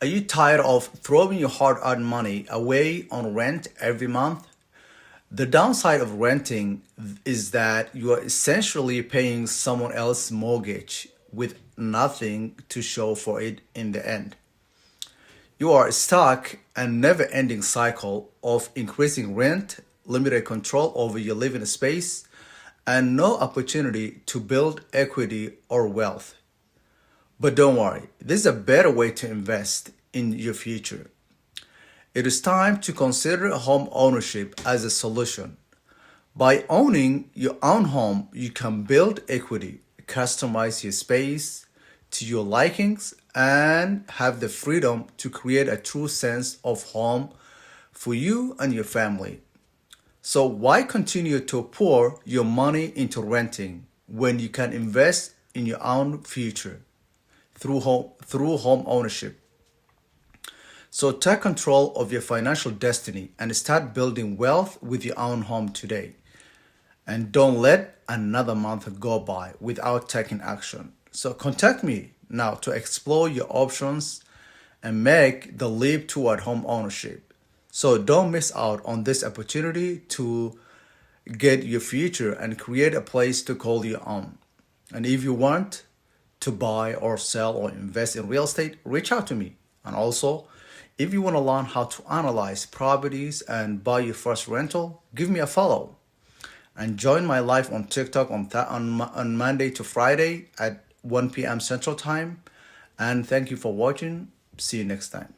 Are you tired of throwing your hard-earned money away on rent every month? The downside of renting is that you are essentially paying someone else's mortgage with nothing to show for it in the end. You are stuck in a never-ending cycle of increasing rent, limited control over your living space, and no opportunity to build equity or wealth. But don't worry, this is a better way to invest in your future. It is time to consider home ownership as a solution. By owning your own home, you can build equity, customize your space to your likings, and have the freedom to create a true sense of home for you and your family. So, why continue to pour your money into renting when you can invest in your own future through home ownership? So take control of your financial destiny and start building wealth with your own home today. And don't let another month go by without taking action. So contact me now to explore your options and make the leap toward home ownership. So don't miss out on this opportunity to get your future and create a place to call your own. And if you want to buy or sell or invest in real estate, reach out to me. And also, if you want to learn how to analyze properties and buy your first rental, give me a follow. And join my live on TikTok on Monday to Friday at 1 p.m. Central Time. And thank you for watching. See you next time.